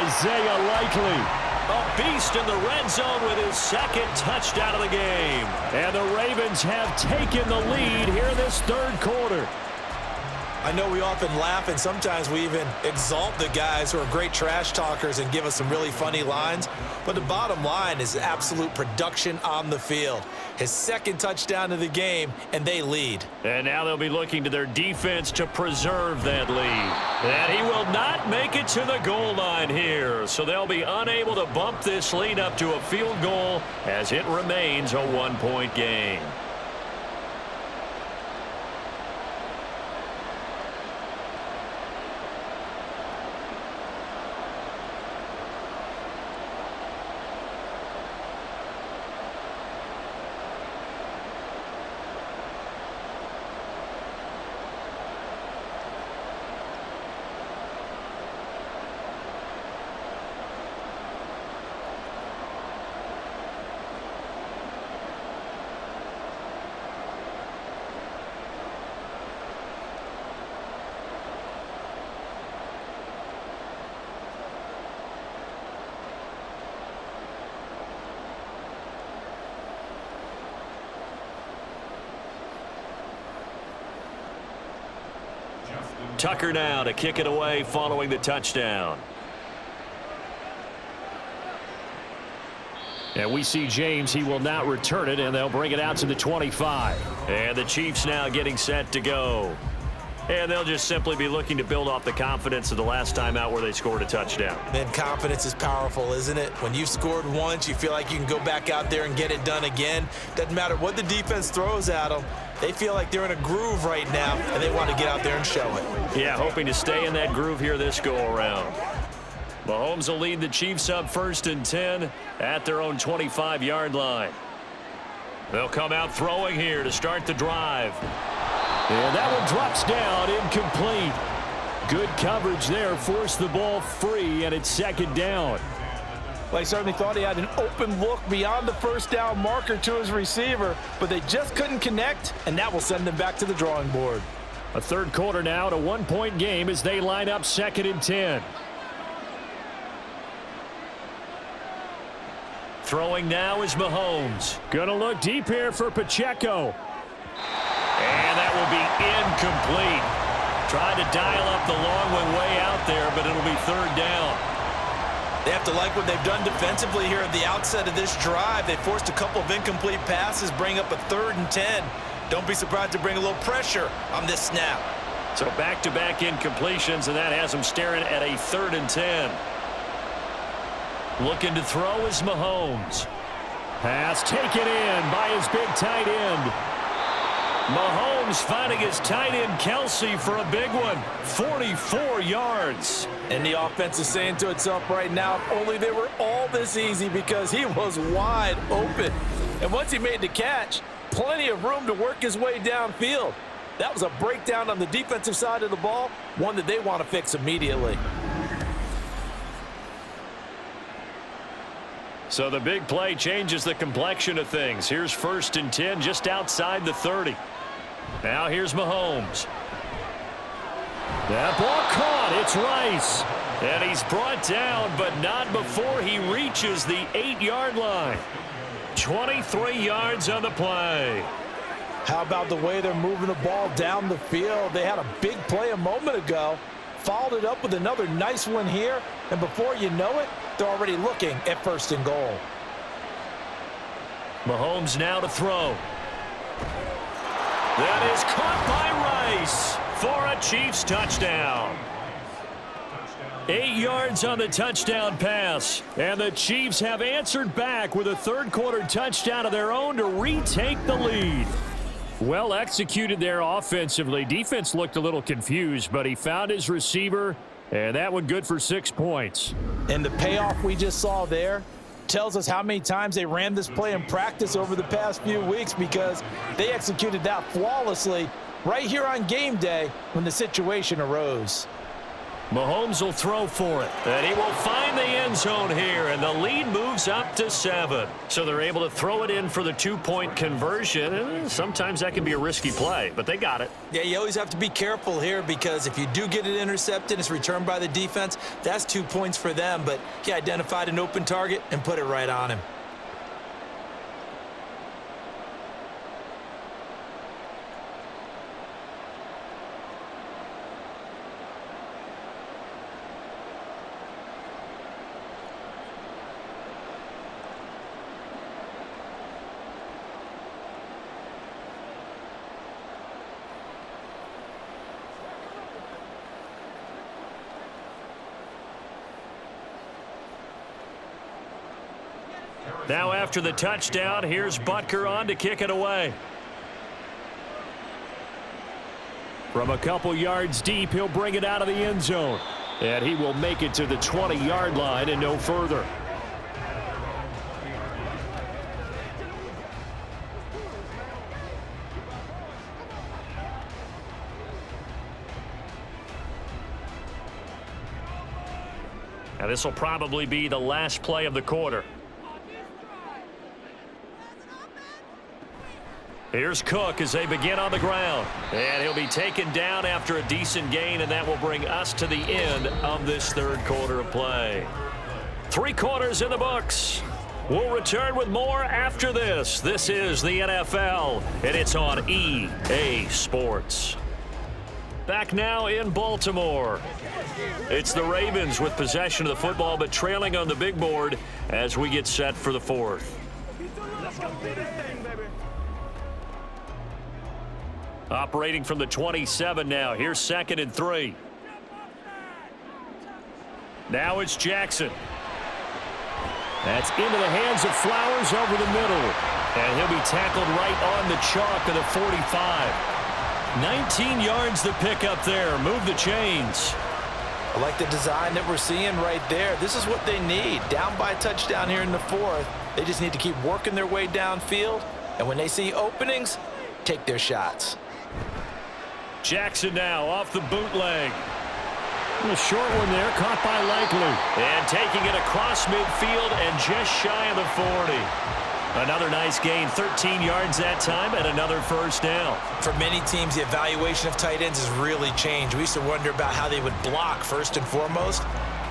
Isaiah Likely, a beast in the red zone with his second touchdown of the game. And the Ravens have taken the lead here in this third quarter. I know we often laugh and sometimes we even exalt the guys who are great trash talkers and give us some really funny lines. But the bottom line is absolute production on the field. His second touchdown of the game, and they lead. And now they'll be looking to their defense to preserve that lead. And he will not make it to the goal line here. So they'll be unable to bump this lead up to a field goal as it remains a one-point game. Tucker now to kick it away following the touchdown. And we see James. He will not return it, and they'll bring it out to the 25. And the Chiefs now getting set to go. And they'll just simply be looking to build off the confidence of the last time out where they scored a touchdown. Man, confidence is powerful, isn't it? When you've scored once, you feel like you can go back out there and get it done again. Doesn't matter what the defense throws at them. They feel like they're in a groove right now, and they want to get out there and show it. Yeah, hoping to stay in that groove here this go-around. Mahomes will lead the Chiefs up 1st and 10 at their own 25-yard line. They'll come out throwing here to start the drive. And that one drops down, incomplete. Good coverage there, forced the ball free, and it's 2nd down. Well, he certainly thought he had an open look beyond the first down marker to his receiver, but they just couldn't connect, and that will send them back to the drawing board. A third quarter now, a one-point game as they line up 2nd and 10. Throwing now is Mahomes. Gonna look deep here for Pacheco. And that will be incomplete. Tried to dial up the long one way out there, but it'll be 3rd down. They have to like what they've done defensively here at the outset of this drive. They forced a couple of incomplete passes, bring up a 3rd and 10. Don't be surprised to bring a little pressure on this snap. So back-to-back incompletions, and that has them staring at a 3rd and 10. Looking to throw is Mahomes. Pass taken in by his big tight end. Mahomes finding his tight end Kelsey for a big one. 44 yards. And the offense is saying to itself right now, if only they were all this easy, because he was wide open. And once he made the catch, plenty of room to work his way downfield. That was a breakdown on the defensive side of the ball, one that they want to fix immediately. So the big play changes the complexion of things. Here's 1st and 10 just outside the 30. Now here's Mahomes. That ball caught. It's Rice. And he's brought down, but not before he reaches the 8-yard line. 23 yards on the play. How about the way they're moving the ball down the field? They had a big play a moment ago, followed it up with another nice one here, and before you know it, they're already looking at 1st and goal. Mahomes now to throw. That is caught by Rice for a Chiefs touchdown. 8 yards on the touchdown pass. And the Chiefs have answered back with a third-quarter touchdown of their own to retake the lead. Well executed there offensively. Defense looked a little confused, but he found his receiver, and that one good for 6 points. And the payoff we just saw there, tells us how many times they ran this play in practice over the past few weeks, because they executed that flawlessly right here on game day when the situation arose. Mahomes will throw for it, and he will find the end zone here, and the lead moves up to 7. So they're able to throw it in for the 2-point conversion. Sometimes that can be a risky play, but they got it. Yeah, you always have to be careful here, because if you do get it intercepted, it's returned by the defense, that's 2 points for them. But he identified an open target and put it right on him. Now after the touchdown, here's Butker on to kick it away. From a couple yards deep, he'll bring it out of the end zone. And he will make it to the 20-yard line and no further. Now this will probably be the last play of the quarter. Here's Cook as they begin on the ground. And he'll be taken down after a decent gain, and that will bring us to the end of this third quarter of play. 3 quarters in the books. We'll return with more after this. This is the NFL, and it's on EA Sports. Back now in Baltimore. It's the Ravens with possession of the football, but trailing on the big board as we get set for the fourth. Let's go do this thing, baby. Operating from the 27 now. Here's 2nd and 3. Now it's Jackson. That's into the hands of Flowers over the middle. And he'll be tackled right on the chalk of the 45. 19 yards to pick up there. Move the chains. I like the design that we're seeing right there. This is what they need. Down by a touchdown here in the fourth. They just need to keep working their way downfield. And when they see openings, take their shots. Jackson now off the bootleg. A short one there, caught by Likely. And taking it across midfield and just shy of the 40. Another nice gain, 13 yards that time, and another first down. For many teams, the evaluation of tight ends has really changed. We used to wonder about how they would block first and foremost.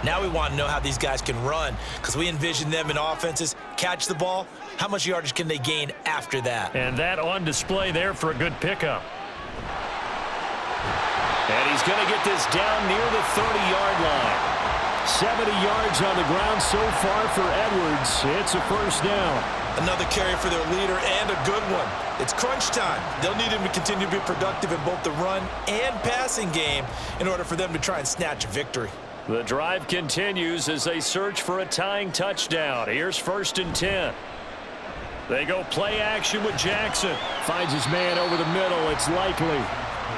Now we want to know how these guys can run, because we envision them in offenses, catch the ball, how much yardage can they gain after that? And that on display there for a good pickup. And he's going to get this down near the 30-yard line. 70 yards on the ground so far for Edwards. It's a first down. Another carry for their leader, and a good one. It's crunch time. They'll need him to continue to be productive in both the run and passing game in order for them to try and snatch a victory. The drive continues as they search for a tying touchdown. Here's 1st and 10. They go play action with Jackson. Finds his man over the middle. It's Likely.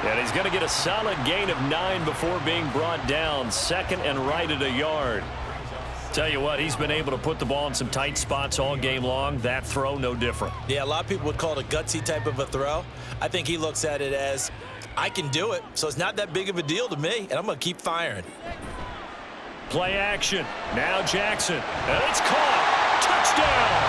And he's going to get a solid gain of 9 before being brought down. 2nd and right at a yard. Tell you what, he's been able to put the ball in some tight spots all game long. That throw, no different. Yeah, a lot of people would call it a gutsy type of a throw. I think he looks at it as, I can do it, so it's not that big of a deal to me, and I'm going to keep firing. Play action. Now Jackson. And it's caught. Touchdown.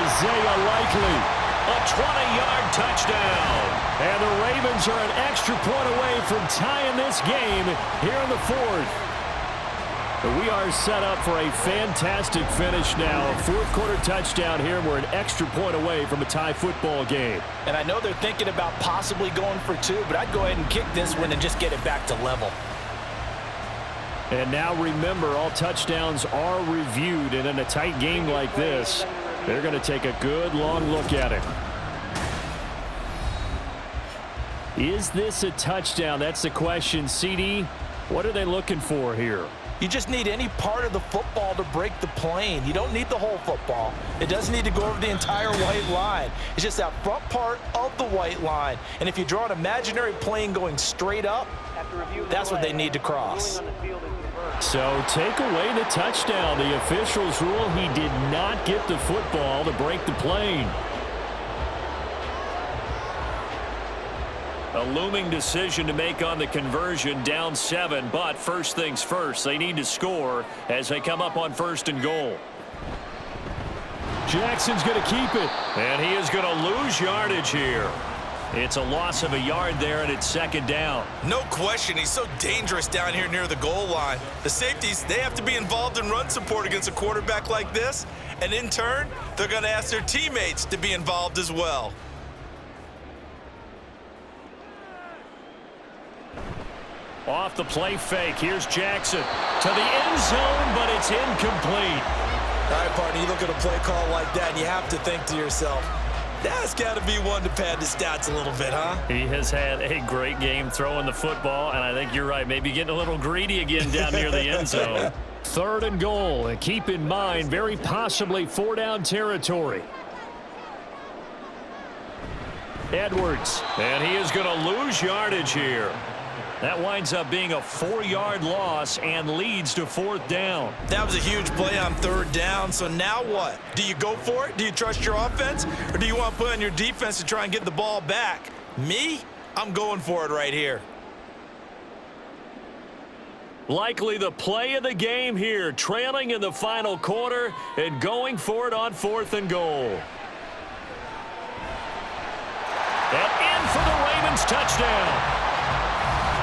Isaiah Likely. A 20-yard touchdown. And the Ravens are an extra point away from tying this game here in the fourth. But we are set up for a fantastic finish now. A fourth-quarter touchdown here, and we're an extra point away from a tie football game. And I know they're thinking about possibly going for 2, but I'd go ahead and kick this one and just get it back to level. And now remember, all touchdowns are reviewed, and in a tight game like this, they're going to take a good long look at it. Is this a touchdown? That's the question. CD, what are they looking for here? You just need any part of the football to break the plane. You don't need the whole football. It doesn't need to go over the entire white line. It's just that front part of the white line. And if you draw an imaginary plane going straight up, that's what they need to cross. So take away the touchdown. The officials rule he did not get the football to break the plane. A looming decision to make on the conversion, down 7, but first things first, they need to score as they come up on 1st and goal. Jackson's going to keep it. And he is going to lose yardage here. It's a loss of a yard there, and it's 2nd down. No question, he's so dangerous down here near the goal line. The safeties, they have to be involved in run support against a quarterback like this, and in turn, they're going to ask their teammates to be involved as well. Off the play fake, here's Jackson to the end zone, but it's incomplete. All right, partner, you look at a play call like that, and you have to think to yourself, that's got to be one to pad the stats a little bit, huh? He has had a great game throwing the football, and I think you're right, maybe getting a little greedy again down near the end zone. 3rd and goal, and keep in mind, very possibly 4-down territory. Edwards, and he is going to lose yardage here. That winds up being a 4-yard loss and leads to 4th down. That was a huge play on 3rd down, so now what? Do you go for it? Do you trust your offense? Or do you want to put on your defense to try and get the ball back? Me? I'm going for it right here. Likely the play of the game here, trailing in the final quarter and going for it on 4th and goal. And in for the Ravens touchdown.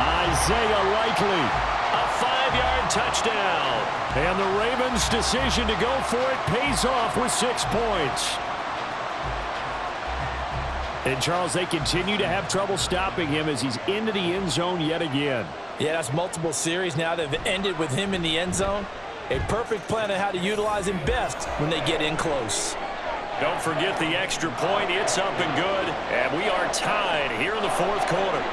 Isaiah Likely, a 5-yard touchdown. And the Ravens' decision to go for it pays off with 6 points. And, Charles, they continue to have trouble stopping him as he's into the end zone yet again. Yeah, that's multiple series now that have ended with him in the end zone. A perfect plan on how to utilize him best when they get in close. Don't forget the extra point. It's up and good. And we are tied here in the 4th quarter.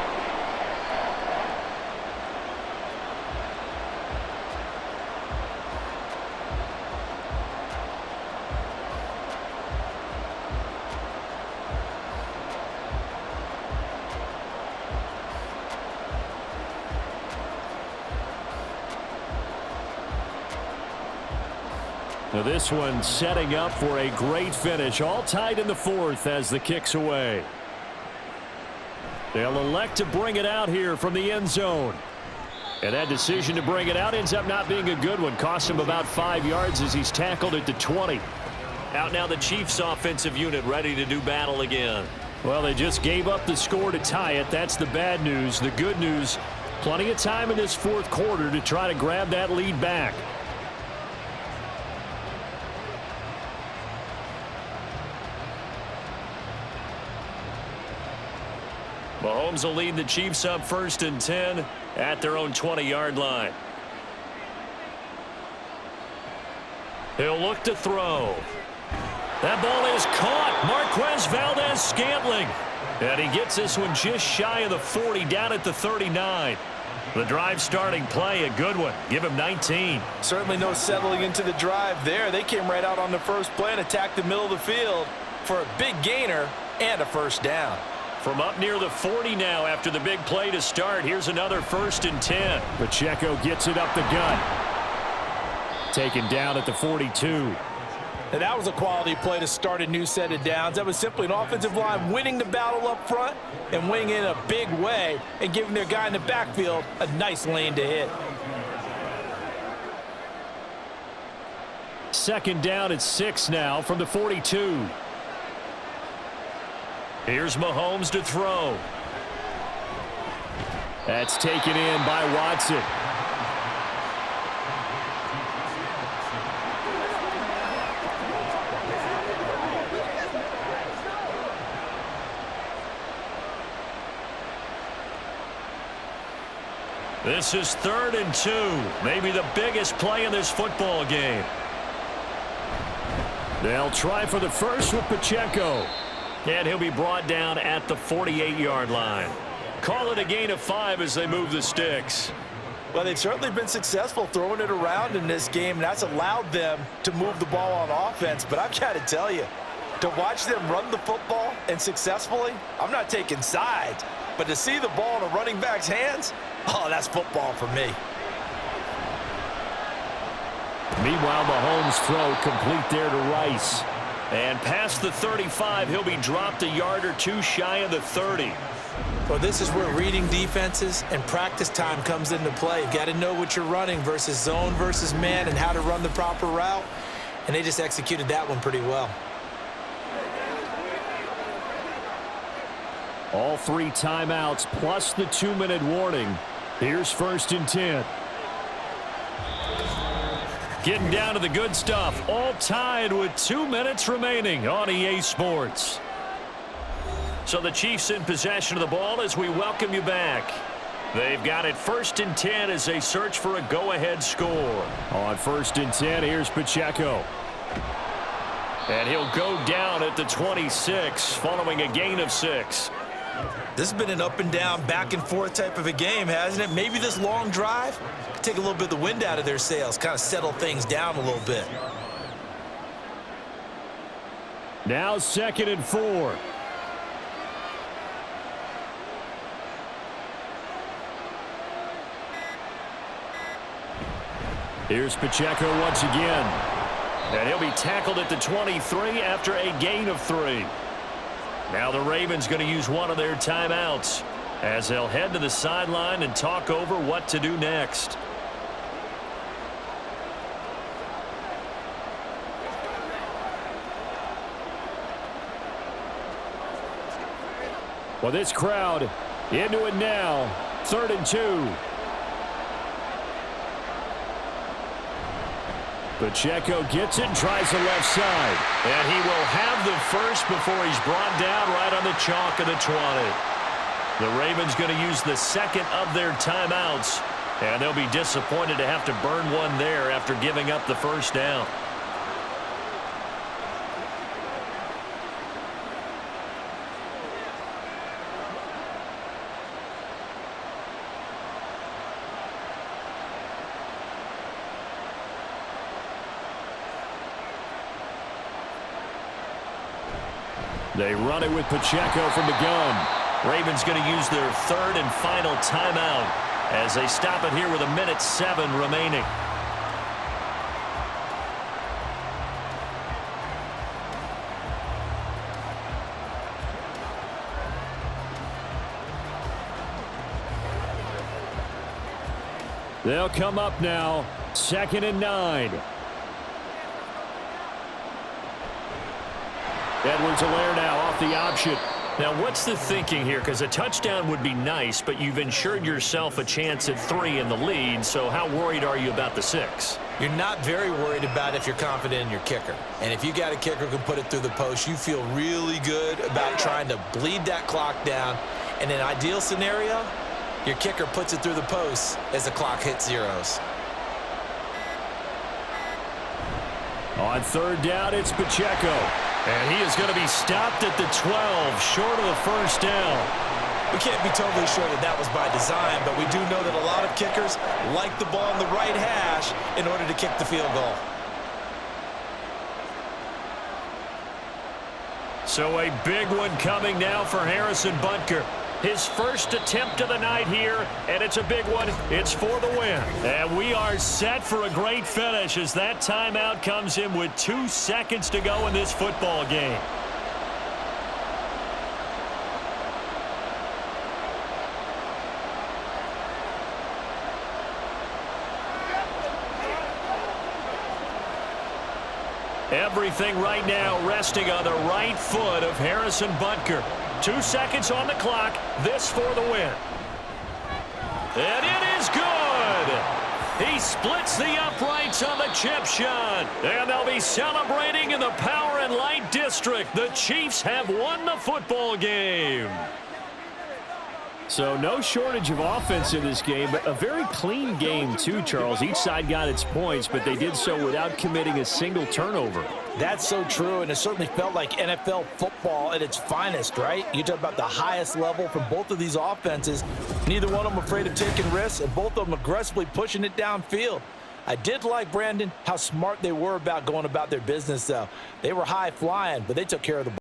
Now this one setting up for a great finish. All tied in the 4th as the kick's away. They'll elect to bring it out here from the end zone. And that decision to bring it out ends up not being a good one. Cost him about 5 yards as he's tackled at the 20. Out now the Chiefs offensive unit ready to do battle again. Well, they just gave up the score to tie it. That's the bad news. The good news, plenty of time in this 4th quarter to try to grab that lead back. Mahomes will lead the Chiefs up 1st and 10 at their own 20-yard line. He'll look to throw. That ball is caught. Marquez Valdez-Scantling. And he gets this one just shy of the 40, down at the 39. The drive starting play, a good one. Give him 19. Certainly no settling into the drive there. They came right out on the first play and attacked the middle of the field for a big gainer and a 1st down. From up near the 40 now after the big play to start. Here's another 1st and 10. Pacheco gets it up the gut. Taken down at the 42. And that was a quality play to start a new set of downs. That was simply an offensive line winning the battle up front and winning in a big way and giving their guy in the backfield a nice lane to hit. 2nd down at 6 now from the 42. Here's Mahomes to throw. That's taken in by Watson. This is 3rd and 2. Maybe the biggest play in this football game. They'll try for the first with Pacheco. And he'll be brought down at the 48-yard line. Call it a gain of 5 as they move the sticks. Well, they've certainly been successful throwing it around in this game, and that's allowed them to move the ball on offense. But I've got to tell you, to watch them run the football and successfully, I'm not taking sides, but to see the ball in a running back's hands, oh, that's football for me. Meanwhile, Mahomes' throw complete there to Rice. And past the 35, he'll be dropped a yard or two shy of the 30. Well, this is where reading defenses and practice time comes into play. You've got to know what you're running versus zone versus man and how to run the proper route. And they just executed that one pretty well. All 3 timeouts plus the 2-minute warning. Here's 1st and 10. Getting down to the good stuff. All tied with 2 minutes remaining on EA Sports. So the Chiefs in possession of the ball as we welcome you back. They've got it 1st and 10 as they search for a go-ahead score. On 1st and 10, here's Pacheco. And he'll go down at the 26 following a gain of 6. This has been an up and down, back and forth type of a game, hasn't it? Maybe this long drive could take a little bit of the wind out of their sails, kind of settle things down a little bit. Now 2nd and 4. Here's Pacheco once again. And he'll be tackled at the 23 after a gain of 3. Now the Ravens going to use one of their timeouts as they'll head to the sideline and talk over what to do next. Well, this crowd into it now. 3rd and 2. Pacheco gets it and tries the left side. And he will have the first before he's brought down right on the chalk of the 20. The Ravens going to use the 2nd of their timeouts. And they'll be disappointed to have to burn one there after giving up the 1st down. They run it with Pacheco from the gun. Ravens going to use their 3rd and final timeout as they stop it here with 1:07 remaining. They'll come up now, 2nd and 9. Edwards-Helaire now off the option. Now, what's the thinking here? Because a touchdown would be nice, but you've ensured yourself a chance at 3 in the lead, so how worried are you about the 6? You're not very worried about if you're confident in your kicker. And if you got a kicker who can put it through the post, you feel really good about trying to bleed that clock down. In an ideal scenario, your kicker puts it through the post as the clock hits zeros. On 3rd down, it's Pacheco. And he is going to be stopped at the 12, short of the 1st down. We can't be totally sure that that was by design, but we do know that a lot of kickers like the ball in the right hash in order to kick the field goal. So a big one coming now for Harrison Butker. His first attempt of the night here, and it's a big one. It's for the win. And we are set for a great finish as that timeout comes in with 2 seconds to go in this football game. Everything right now resting on the right foot of Harrison Butker. 2 seconds on the clock. This for the win. And it is good. He splits the uprights on the chip shot. And they'll be celebrating in the Power and Light District. The Chiefs have won the football game. So no shortage of offense in this game, but a very clean game too, Charles. Each side got its points, but they did so without committing a single turnover. That's so true, and it certainly felt like NFL football at its finest, right? You talk about the highest level from both of these offenses. Neither one of them afraid of taking risks, and both of them aggressively pushing it downfield. I did like, Brandon, how smart they were about going about their business, though. They were high-flying, but they took care of the ball.